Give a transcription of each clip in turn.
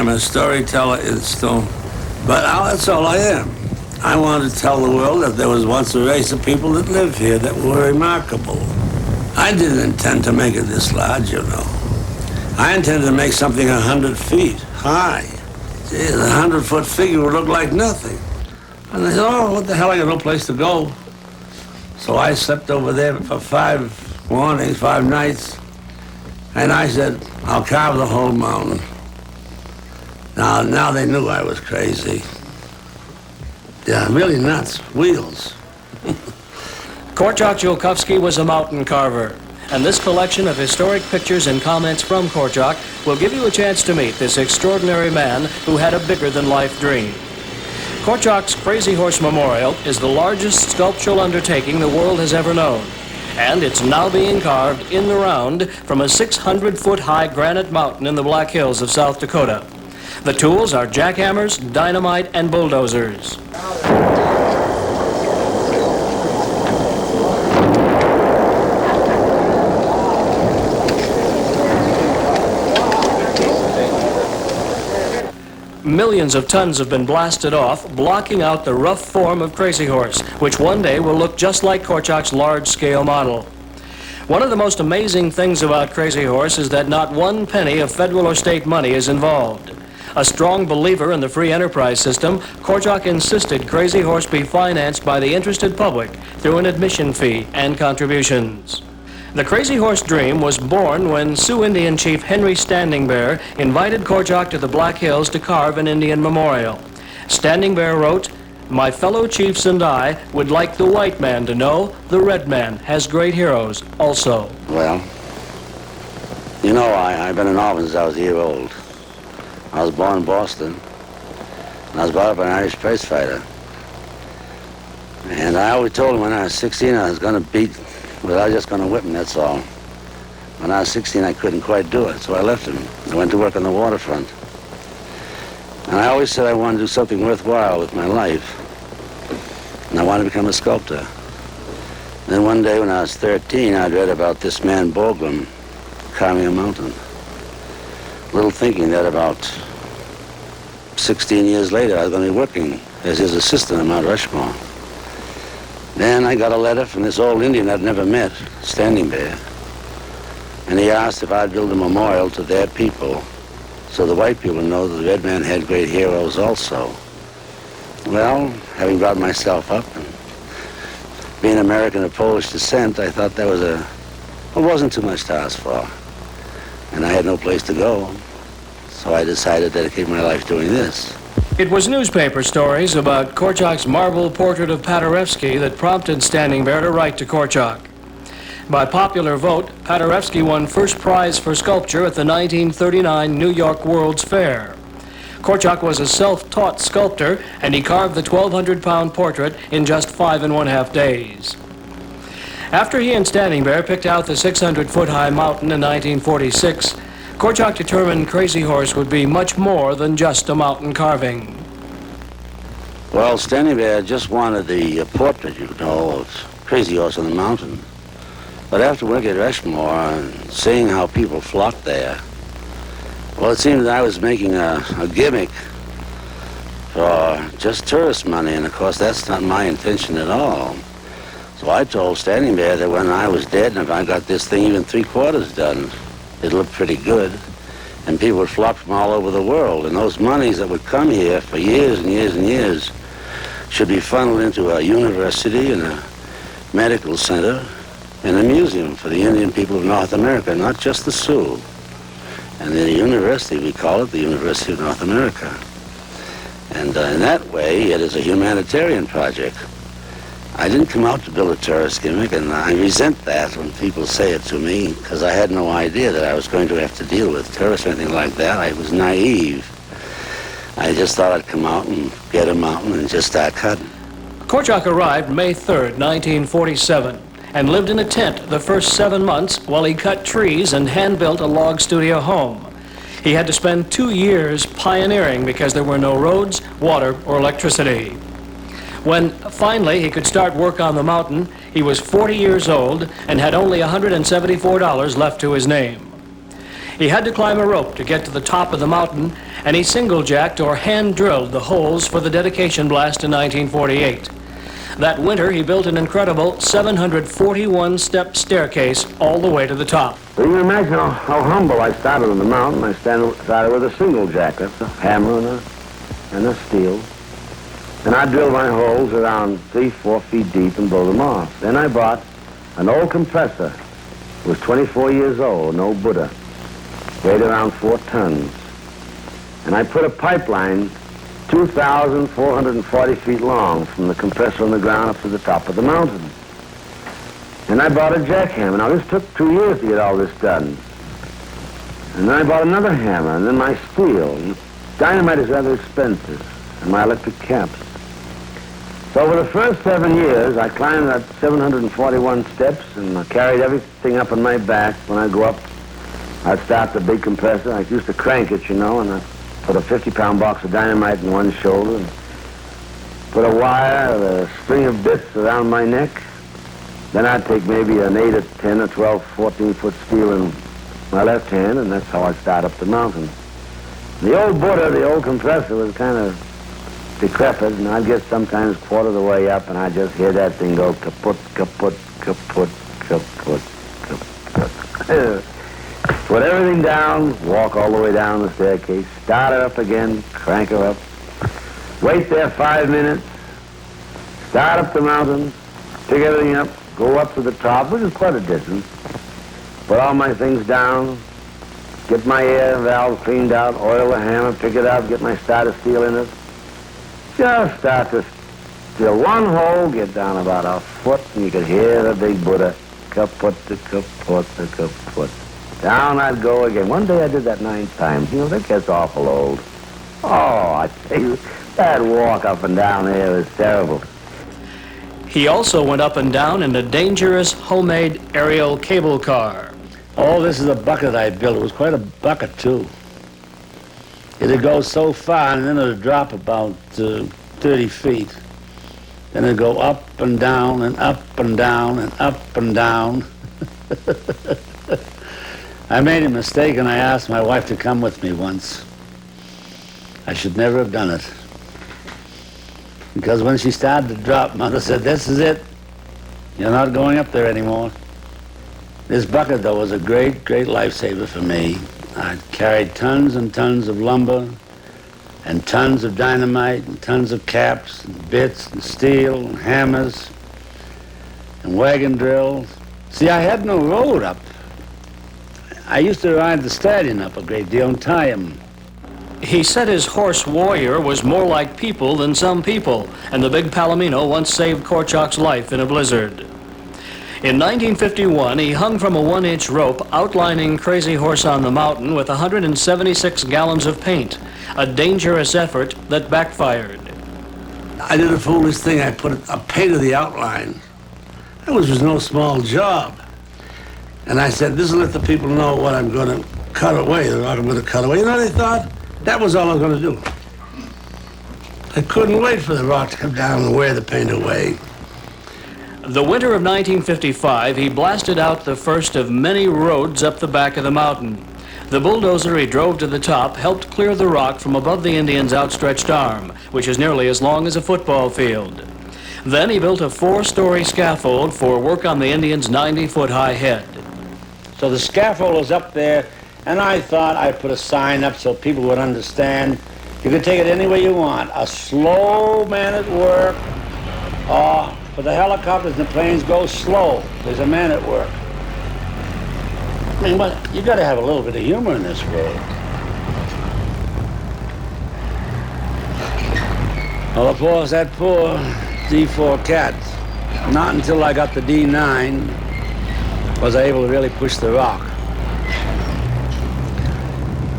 a storyteller in stone, but that's all I am. I wanted to tell the world that there was once a race of people that lived here that were remarkable. I didn't intend to make it this large, you know. I intended to make something 100 feet high. Gee, the 100-foot figure would look like nothing. And I said, oh, what the hell, I got no place to go. So I slept over there for 5 mornings, 5 nights. And I said, I'll carve the whole mountain. Now they knew I was crazy. Yeah, really nuts. Wheels. Korczak Joukowski was a mountain carver, and this collection of historic pictures and comments from Korczak will give you a chance to meet this extraordinary man who had a bigger-than-life dream. Korczak's Crazy Horse Memorial is the largest sculptural undertaking the world has ever known, and it's now being carved in the round from a 600-foot-high granite mountain in the Black Hills of South Dakota. The tools are jackhammers, dynamite, and bulldozers. Millions of tons have been blasted off, blocking out the rough form of Crazy Horse, which one day will look just like Korczak's large-scale model. One of the most amazing things about Crazy Horse is that not one penny of federal or state money is involved. A strong believer in the free enterprise system, Korczak insisted Crazy Horse be financed by the interested public through an admission fee and contributions. The Crazy Horse dream was born when Sioux Indian chief Henry Standing Bear invited Korczak to the Black Hills to carve an Indian memorial. Standing Bear wrote, "My fellow chiefs and I would like the white man to know the red man has great heroes also." Well, you know, I've been an orphan since I was a year old. I was born in Boston, and I was brought up an Irish prize fighter. And I always told him when I was 16 I was going to beat, but I was just going to whip him, that's all. When I was 16 I couldn't quite do it, so I left him. I went to work on the waterfront. And I always said I wanted to do something worthwhile with my life. And I wanted to become a sculptor. Then one day when I was 13, I'd read about this man Borglum carving a mountain. Little thinking that about 16 years later I was going to be working as his assistant at Mount Rushmore. Then I got a letter from this old Indian I'd never met, Standing Bear. And he asked if I'd build a memorial to their people so the white people know that the red man had great heroes also. Well, having brought myself up and being American of Polish descent, I thought that was it wasn't too much to ask for. And I had no place to go, so I decided to dedicate my life doing this. It was newspaper stories about Korczak's marble portrait of Paderewski that prompted Standing Bear to write to Korczak. By popular vote, Paderewski won first prize for sculpture at the 1939 New York World's Fair. Korczak was a self-taught sculptor, and he carved the 1,200-pound portrait in just 5½ days. After he and Standing Bear picked out the 600-foot-high mountain in 1946, Korczak determined Crazy Horse would be much more than just a mountain carving. Well, Standing Bear just wanted the portrait, you know, of Crazy Horse on the mountain. But after working at Rushmore and seeing how people flocked there, well, it seemed that I was making a gimmick for just tourist money, and of course that's not my intention at all. So I told Standing Bear that when I was dead, and if I got this thing even 3/4 done, it looked pretty good, and people would flock from all over the world, and those monies that would come here for years and years and years should be funneled into a university and a medical center and a museum for the Indian people of North America, not just the Sioux. And the university, we call it the University of North America. And in that way, it is a humanitarian project. I didn't come out to build a tourist gimmick, and I resent that when people say it to me, because I had no idea that I was going to have to deal with tourists or anything like that. I was naive. I just thought I'd come out and get a mountain and just start cutting. Korczak arrived May 3rd, 1947, and lived in a tent the first 7 months while he cut trees and hand-built a log studio home. He had to spend 2 years pioneering because there were no roads, water, or electricity. When finally he could start work on the mountain, he was 40 years old and had only $174 left to his name. He had to climb a rope to get to the top of the mountain, and he single-jacked or hand-drilled the holes for the dedication blast in 1948. That winter, he built an incredible 741-step staircase all the way to the top. So you can imagine how humble I started on the mountain. I started with a single jack. That's a hammer and a steel. And I drilled my holes around 3-4 feet deep and blow them off. Then I bought an old compressor. It was 24 years old, an old Buddha. Weighed around 4 tons. And I put a pipeline 2,440 feet long from the compressor on the ground up to the top of the mountain. And I bought a jackhammer. Now, this took 2 years to get all this done. And then I bought another hammer, and then my steel. Dynamite is rather expensive, and my electric caps. So for the first 7 years, I climbed that 741 steps, and I carried everything up on my back. When I go up, I'd start the big compressor. I used to crank it, you know, and I'd put a 50-pound box of dynamite in one shoulder, and put a wire or a string of bits around my neck. Then I'd take maybe an 8 or 10 or 12, 14-foot steel in my left hand, and that's how I'd start up the mountain. The old Buddha, the old compressor, was kind of decrepit, and I'd get sometimes quarter of the way up, and I'd just hear that thing go kaput, kaput, kaput, kaput, kaput. Put everything down, walk all the way down the staircase, start her up again, crank her up, wait there 5 minutes, start up the mountain, pick everything up, go up to the top, which is quite a distance, put all my things down, get my air valve cleaned out, oil the hammer, pick it up, get my starter steel in it. Just start to drill one hole, get down about a foot, and you could hear the big Buddha, kaput, kaput, kaput. Down I'd go again. One day I did that 9 times. You know, that gets awful old. Oh, I tell you, that walk up and down there was terrible. He also went up and down in a dangerous homemade aerial cable car. Oh, this is a bucket I built. It was quite a bucket, too. It'd go so far, and then it'd drop about 30 feet. Then it'd go up and down and up and down and up and down. I made a mistake, and I asked my wife to come with me once. I should never have done it. Because when she started to drop, Mother said, "This is it. You're not going up there anymore." This bucket, though, was a great, great lifesaver for me. I carried tons and tons of lumber and tons of dynamite and tons of caps and bits and steel and hammers and wagon drills. See, I had no road up. I used to ride the stallion up a great deal and tie him. He said his horse Warrior was more like people than some people, and the big Palomino once saved Korczak's life in a blizzard. In 1951, he hung from a 1-inch rope outlining Crazy Horse on the Mountain with 176 gallons of paint, a dangerous effort that backfired. I did a foolish thing. I painted the outline. That was no small job. And I said, this will let the people know what I'm going to cut away, the rock I'm going to cut away. You know what they thought? That was all I was going to do. I couldn't wait for the rock to come down and wear the paint away. The winter of 1955, he blasted out the first of many roads up the back of the mountain. The bulldozer he drove to the top helped clear the rock from above the Indians' outstretched arm, which is nearly as long as a football field. Then he built a 4-story scaffold for work on the Indians' 90-foot-high head. So the scaffold was up there, and I thought I'd put a sign up so people would understand. You could take it any way you want. A slow man at work, or for the helicopters and the planes, go slow. There's a man at work. I mean, well, you got to have a little bit of humor in this world. Well, of course, that poor D4 cat. Not until I got the D9 was I able to really push the rock.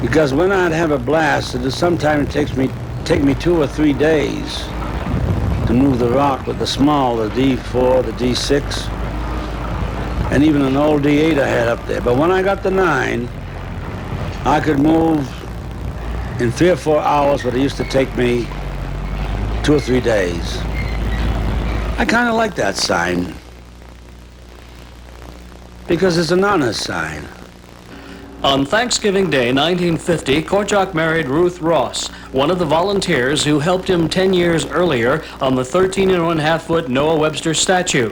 Because when I'd have a blast, sometimes it take me 2 or 3 days to move the rock with the small, the D4, the D6, and even an old D8 I had up there. But when I got the 9, I could move in 3 or 4 hours what it used to take me 2 or 3 days. I kind of like that sign because it's an honest sign. On Thanksgiving Day, 1950, Korczak married Ruth Ross, one of the volunteers who helped him 10 years earlier on the 13-1/2-foot Noah Webster statue.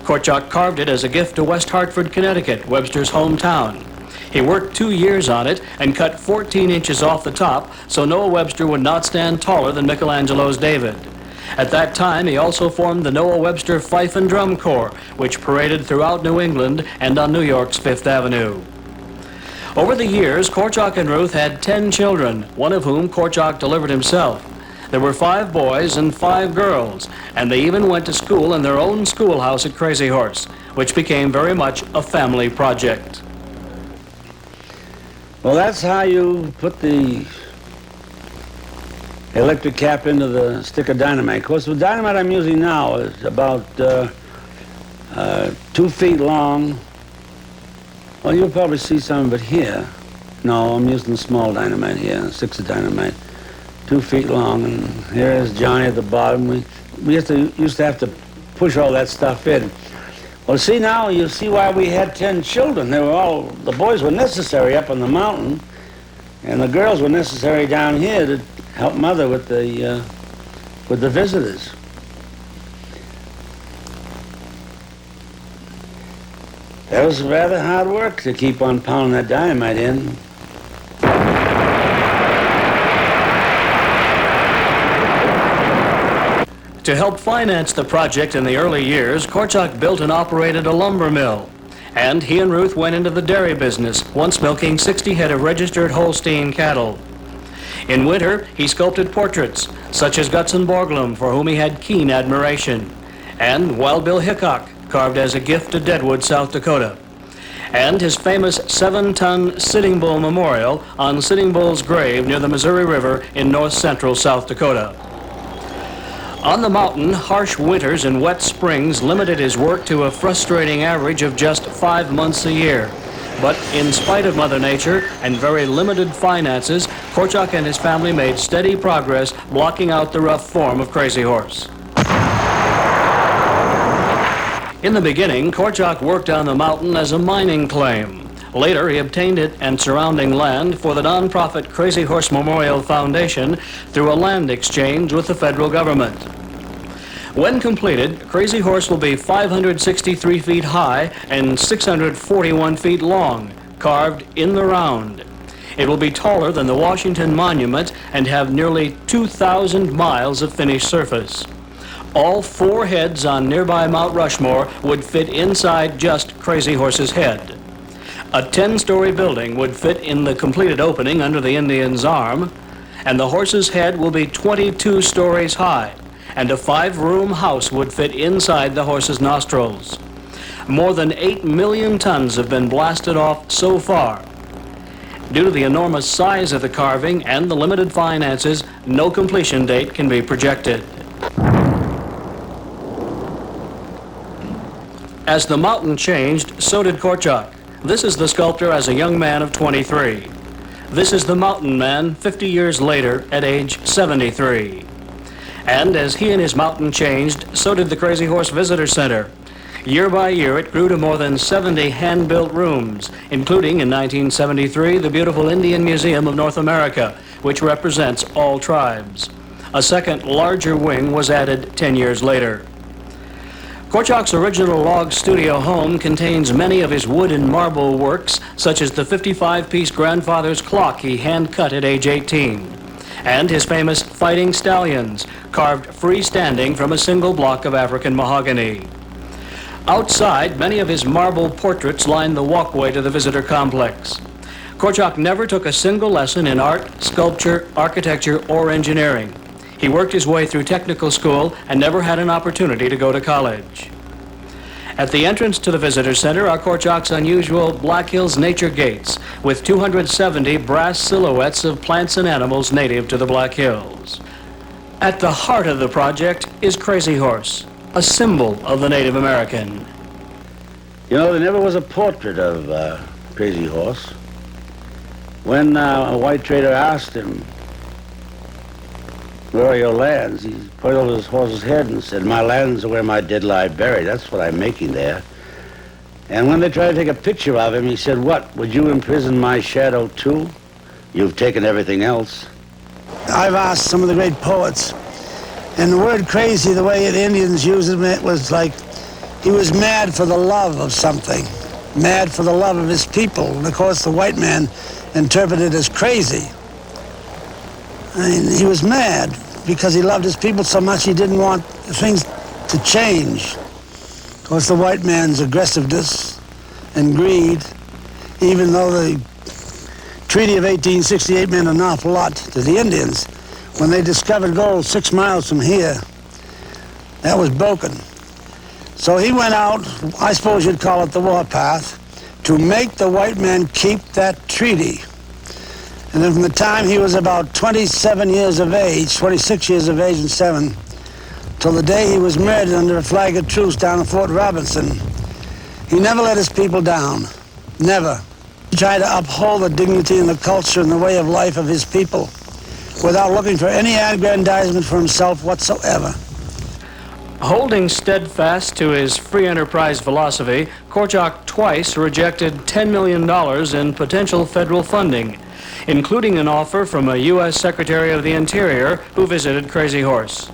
Korczak carved it as a gift to West Hartford, Connecticut, Webster's hometown. He worked 2 years on it and cut 14 inches off the top so Noah Webster would not stand taller than Michelangelo's David. At that time, he also formed the Noah Webster Fife and Drum Corps, which paraded throughout New England and on New York's Fifth Avenue. Over the years, Korczak and Ruth had 10 children, one of whom Korczak delivered himself. There were 5 boys and 5 girls, and they even went to school in their own schoolhouse at Crazy Horse, which became very much a family project. Well, that's how you put the electric cap into the stick of dynamite. Of course, the dynamite I'm using now is about 2 feet long. Well, you'll probably see some of it here. No, I'm using small dynamite here, 6 of dynamite, 2 feet long. And here is Johnny at the bottom. We used to have to push all that stuff in. Well, see now, you see why we had 10 children. The boys were necessary up on the mountain, and the girls were necessary down here to help Mother with the visitors. That was rather hard work to keep on pounding that dynamite in. To help finance the project in the early years, Korczak built and operated a lumber mill. And he and Ruth went into the dairy business, once milking 60 head of registered Holstein cattle. In winter, he sculpted portraits, such as Gutzon Borglum, for whom he had keen admiration, and Wild Bill Hickok, carved as a gift to Deadwood, South Dakota, and his famous 7-ton Sitting Bull memorial on Sitting Bull's grave near the Missouri River in north-central South Dakota. On the mountain, harsh winters and wet springs limited his work to a frustrating average of just 5 months a year. But in spite of Mother Nature and very limited finances, Korczak and his family made steady progress, blocking out the rough form of Crazy Horse. In the beginning, Korczak worked on the mountain as a mining claim. Later, he obtained it and surrounding land for the nonprofit Crazy Horse Memorial Foundation through a land exchange with the federal government. When completed, Crazy Horse will be 563 feet high and 641 feet long, carved in the round. It will be taller than the Washington Monument and have nearly 2,000 miles of finished surface. All 4 heads on nearby Mount Rushmore would fit inside just Crazy Horse's head. A 10-story building would fit in the completed opening under the Indian's arm, and the horse's head will be 22 stories high, and a 5-room house would fit inside the horse's nostrils. More than 8 million tons have been blasted off so far. Due to the enormous size of the carving and the limited finances, no completion date can be projected. As the mountain changed, so did Korczak. This is the sculptor as a young man of 23. This is the mountain man 50 years later at age 73. And as he and his mountain changed, so did the Crazy Horse Visitor Center. Year by year, it grew to more than 70 hand-built rooms, including in 1973 the beautiful Indian Museum of North America, which represents all tribes. A second, larger wing was added 10 years later. Korczak's original log studio home contains many of his wood and marble works, such as the 55-piece grandfather's clock he hand-cut at age 18, and his famous fighting stallions, carved freestanding from a single block of African mahogany. Outside, many of his marble portraits line the walkway to the visitor complex. Korczak never took a single lesson in art, sculpture, architecture, or engineering. He worked his way through technical school and never had an opportunity to go to college. At the entrance to the visitor center are Korczak's unusual Black Hills nature gates with 270 brass silhouettes of plants and animals native to the Black Hills. At the heart of the project is Crazy Horse, a symbol of the Native American. You know, there never was a portrait of Crazy Horse. When a white trader asked him, "Where are your lands?" he put over his horse's head and said, "My lands are where my dead lie buried. That's what I'm making there." And when they tried to take a picture of him, he said, "What, would you imprison my shadow too? You've taken everything else." I've asked some of the great poets, and the word crazy, the way the Indians use it, was like he was mad for the love of something, mad for the love of his people. And of course, the white man interpreted it as crazy. I mean, he was mad because he loved his people so much he didn't want things to change. Of course, the white man's aggressiveness and greed, even though the Treaty of 1868 meant an awful lot to the Indians, when they discovered gold 6 miles from here, that was broken. So he went out, I suppose you'd call it the warpath, to make the white man keep that treaty. And then from the time he was about 27 years of age, 26 years of age and 7, till the day he was murdered under a flag of truce down at Fort Robinson, he never let his people down. Never. He tried to uphold the dignity and the culture and the way of life of his people without looking for any aggrandizement for himself whatsoever. Holding steadfast to his free enterprise philosophy, Korczak twice rejected $10 million in potential federal funding, including an offer from a U.S. Secretary of the Interior who visited Crazy Horse.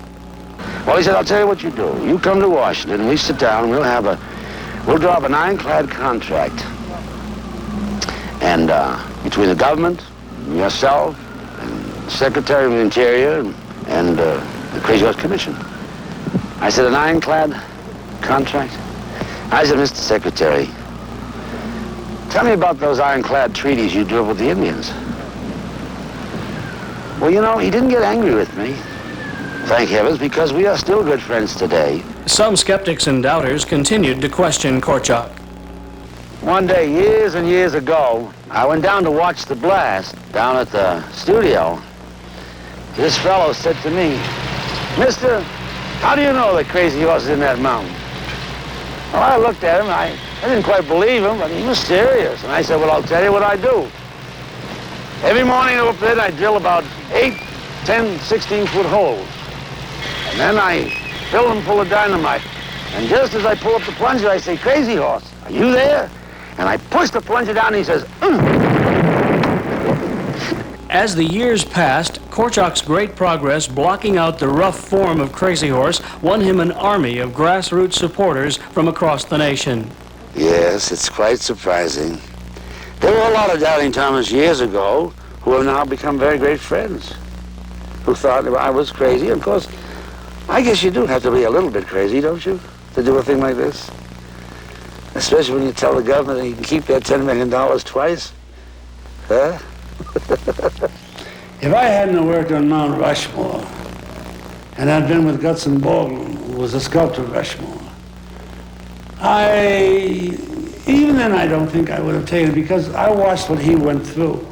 Well, he said, "I'll tell you what you do. You come to Washington, we sit down, we'll draw up an ironclad contract. And between the government, yourself, and the Secretary of the Interior, and the Crazy Horse Commission." I said, "An ironclad contract?" I said, "Mr. Secretary, tell me about those ironclad treaties you drew up with the Indians." Well, you know, he didn't get angry with me, thank heavens, because we are still good friends today. Some skeptics and doubters continued to question Korczak. One day, years and years ago, I went down to watch the blast down at the studio. This fellow said to me, "Mister, how do you know that Crazy Horse is in that mountain?" Well, I looked at him. I didn't quite believe him, but he was serious. And I said, "Well, I'll tell you what I do. Every morning up there, I drill about 8, 10, 16-foot holes. And then I fill them full of dynamite. And just as I pull up the plunger, I say, 'Crazy Horse, are you there?' And I push the plunger down, and he says, 'Mm.'" As the years passed, Korczak's great progress blocking out the rough form of Crazy Horse won him an army of grassroots supporters from across the nation. Yes, it's quite surprising. There were a lot of Doubting Thomas years ago who have now become very great friends, who thought I was crazy. Of course, I guess you do have to be a little bit crazy, don't you, to do a thing like this? Especially when you tell the government that you can keep that $10 million twice. Huh? If I hadn't worked on Mount Rushmore, and I'd been with Gutzon Borglum, who was a sculptor of Rushmore, even then I don't think I would have taken it, because I watched what he went through.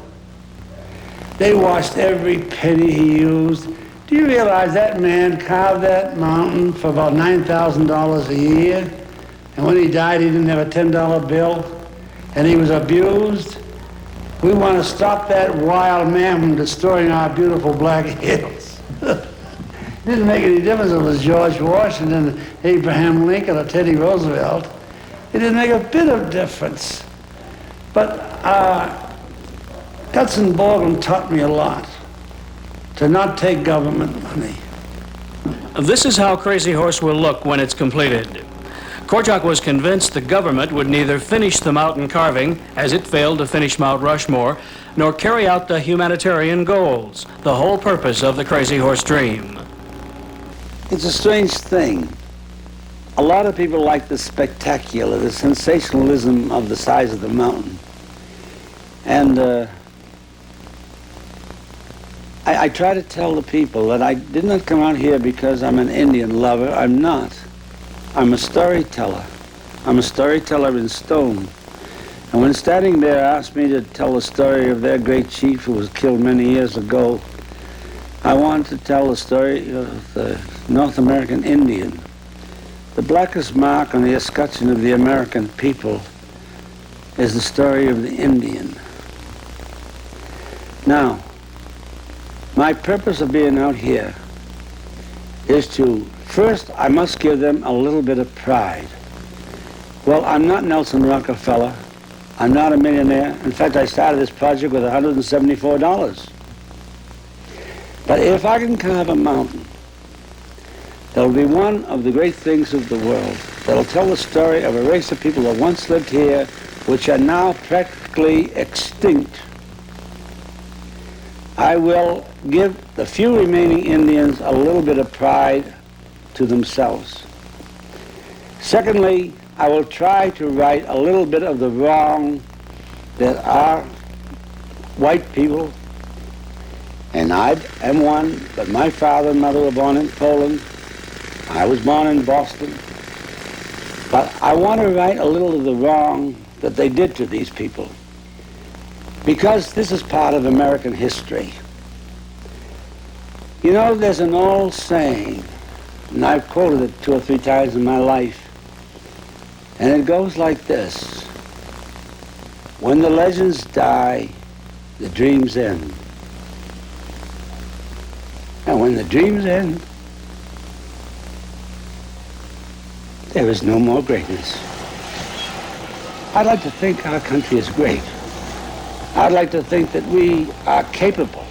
They watched every penny he used. Do you realize that man carved that mountain for about $9,000 a year? And when he died, he didn't have a $10 bill, and he was abused. We want to stop that wild man from destroying our beautiful Black Hills. It didn't make any difference if it was George Washington, Abraham Lincoln, or Teddy Roosevelt. It didn't make a bit of difference. But Gutzon Borglum taught me a lot, to not take government money. This is how Crazy Horse will look when it's completed. Korczak was convinced the government would neither finish the mountain carving, as it failed to finish Mount Rushmore, nor carry out the humanitarian goals, the whole purpose of the Crazy Horse dream. It's a strange thing. A lot of people like the spectacular, the sensationalism of the size of the mountain. And I try to tell the people that I did not come out here because I'm an Indian lover. I'm not. I'm a storyteller. I'm a storyteller in stone. And when standing there asked me to tell the story of their great chief who was killed many years ago, I wanted to tell the story of the North American Indian. The blackest mark on the escutcheon of the American people is the story of the Indian. Now, my purpose of being out here is to, first, I must give them a little bit of pride. Well, I'm not Nelson Rockefeller. I'm not a millionaire. In fact, I started this project with $174. But if I can carve a mountain, that'll be one of the great things of the world. That'll tell the story of a race of people that once lived here, which are now practically extinct. I will give the few remaining Indians a little bit of pride to themselves. Secondly, I will try to right a little bit of the wrong that our white people, and I am one, but my father and mother were born in Poland. I was born in Boston. But I want to right a little of the wrong that they did to these people, because this is part of American history. You know, there's an old saying, and I've quoted it 2 or 3 times in my life, and it goes like this: when the legends die, the dreams end. And when the dreams end, there is no more greatness. I'd like to think our country is great. I'd like to think that we are capable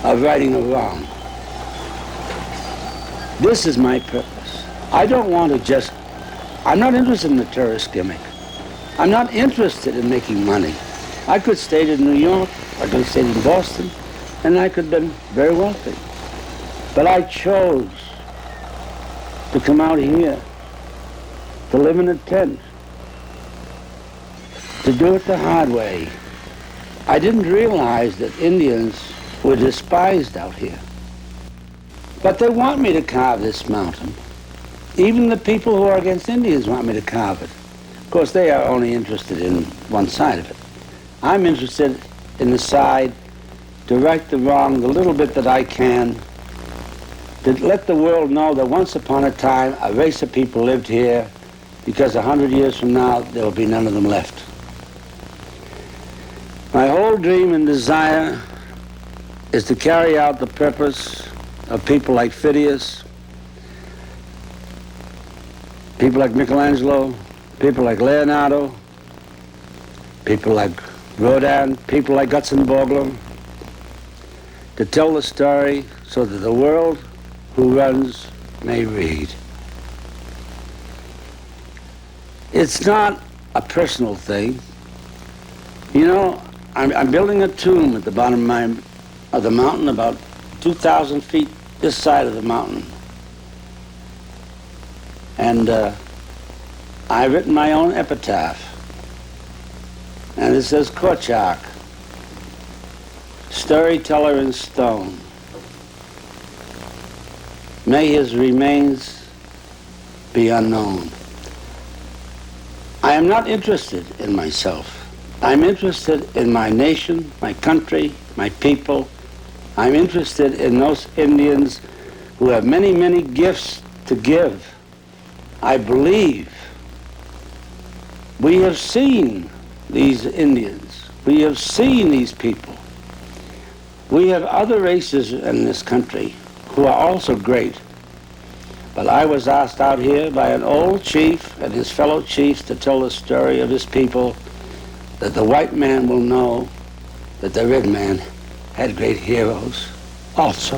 of righting a wrong. This is my purpose. I don't want to just, I'm not interested in the tourist gimmick. I'm not interested in making money. I could stay in New York, I could have stayed in Boston, and I could have been very wealthy. But I chose to come out here, to live in a tent, to do it the hard way. I didn't realize that Indians were despised out here. But they want me to carve this mountain. Even the people who are against Indians want me to carve it. Of course, they are only interested in one side of it. I'm interested in the side to right the wrong, the little bit that I can, to let the world know that once upon a time a race of people lived here, because 100 years from now there will be none of them left. My whole dream and desire is to carry out the purpose of people like Phidias, people like Michelangelo, people like Leonardo, people like Rodin, people like Gutzon Borglum, to tell the story so that the world who runs may read. It's not a personal thing. You know, I'm building a tomb at the bottom of the mountain, about 2,000 feet this side of the mountain. And I've written my own epitaph. And it says, Korczak, storyteller in stone. May his remains be unknown. I am not interested in myself. I'm interested in my nation, my country, my people. I'm interested in those Indians who have many, many gifts to give. I believe we have seen these Indians. We have seen these people. We have other races in this country who are also great. But I was asked out here by an old chief and his fellow chiefs to tell the story of his people, that the white man will know that the red man had great heroes also.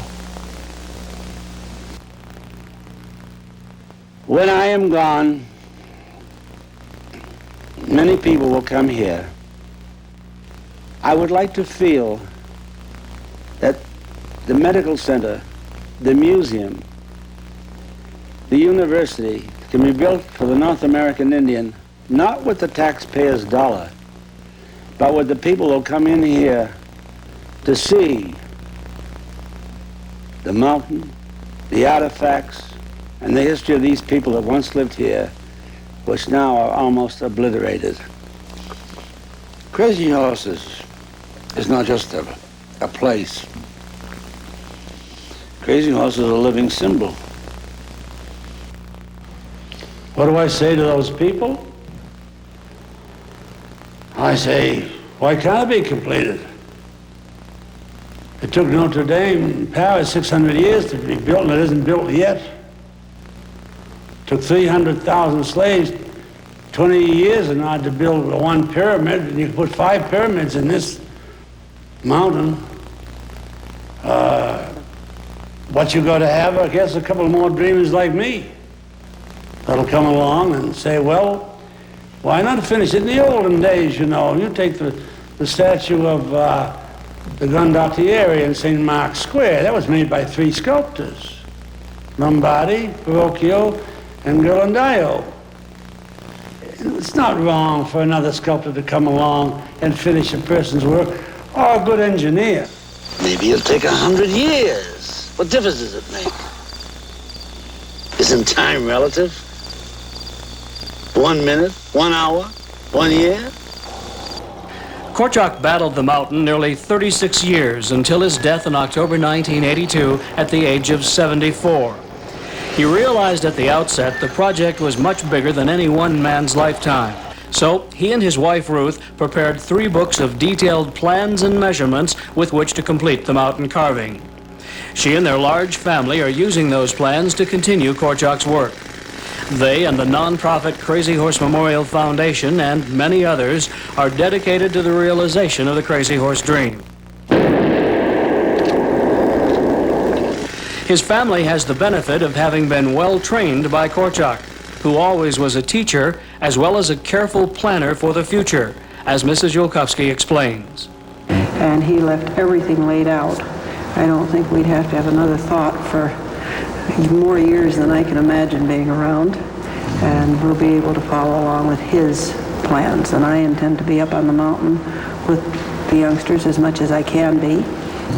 When I am gone, many people will come here. I would like to feel that the medical center, the museum, the university can be built for the North American Indian, not with the taxpayer's dollar, but with the people who come in here to see the mountain, the artifacts, and the history of these people that once lived here, which now are almost obliterated. Crazy Horses is not just a place. Crazy Horse is a living symbol. What do I say to those people? I say, why can't it be completed? It took Notre Dame in Paris 600 years to be built, and it isn't built yet. Took 300,000 slaves 20 years in order to build one pyramid, and you could put 5 pyramids in this mountain. What you got to have, I guess, a couple more dreamers like me that'll come along and say, well, why not finish it? In the olden days, you know, you take the statue of the Condottieri in St. Mark's Square. That was made by 3 sculptors, Lombardi, Verrocchio, and Ghirlandaio. It's not wrong for another sculptor to come along and finish a person's work, or a good engineer. Maybe it'll take 100 years. What difference does it make? Isn't time relative? 1 minute, 1 hour, 1 year? Korczak battled the mountain nearly 36 years until his death in October 1982 at the age of 74. He realized at the outset the project was much bigger than any one man's lifetime. So he and his wife Ruth prepared 3 books of detailed plans and measurements with which to complete the mountain carving. She and their large family are using those plans to continue Korczak's work. They and the non-profit Crazy Horse Memorial Foundation and many others are dedicated to the realization of the Crazy Horse dream. His family has the benefit of having been well trained by Korczak, who always was a teacher as well as a careful planner for the future, as Mrs. Yulkowski explains. And he left everything laid out. I don't think we'd have to have another thought for more years than I can imagine being around, and we'll be able to follow along with his plans. And I intend to be up on the mountain with the youngsters as much as I can be,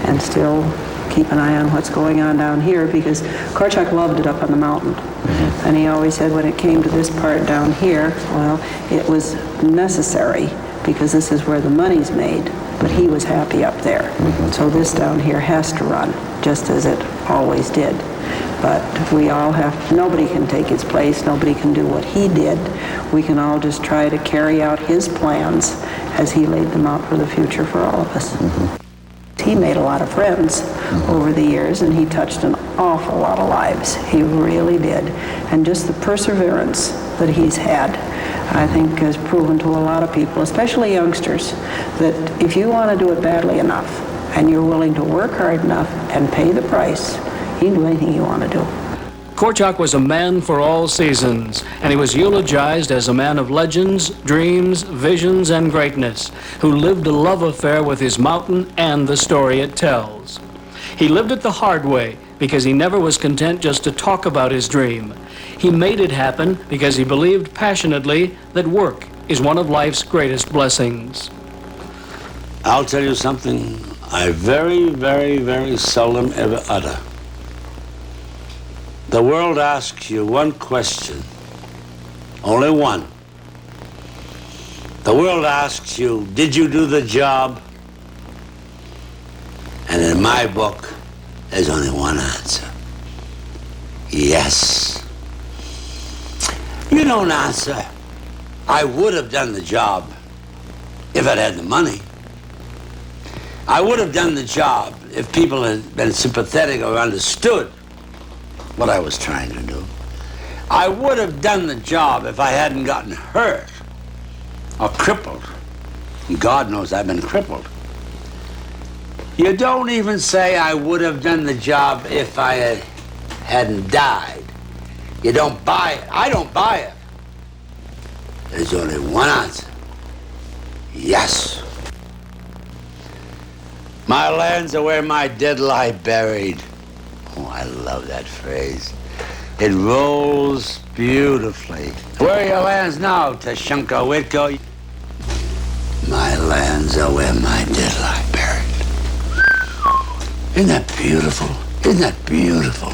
and still keep an eye on what's going on down here, because Korczak loved it up on the mountain. And he always said when it came to this part down here, well, it was necessary because this is where the money's made, but he was happy up there. So this down here has to run, just as it always did. But we all have, nobody can take his place, nobody can do what he did. We can all just try to carry out his plans as he laid them out for the future for all of us. He made a lot of friends over the years, and he touched an awful lot of lives. He really did. And just the perseverance that he's had, I think, has proven to a lot of people, especially youngsters, that if you want to do it badly enough and you're willing to work hard enough and pay the price, you can do anything you want to do. Korczak was a man for all seasons, and he was eulogized as a man of legends, dreams, visions, and greatness, who lived a love affair with his mountain and the story it tells. He lived it the hard way because he never was content just to talk about his dream. He made it happen because he believed passionately that work is one of life's greatest blessings. I'll tell you something I very, very, very seldom ever utter. The world asks you one question, only one. The world asks you, did you do the job? And in my book, there's only one answer. Yes. You don't answer, I would have done the job if I'd had the money. I would have done the job if people had been sympathetic or understood what I was trying to do. I would have done the job if I hadn't gotten hurt or crippled. And God knows I've been crippled. You don't even say I would have done the job if I hadn't died. You don't buy it. I don't buy it. There's only one answer. Yes. My lands are where my dead lie buried. Oh, I love that phrase. It rolls beautifully. Where are your lands now, Tashenko Witko? My lands are where my dead lie buried. Isn't that beautiful? Isn't that beautiful?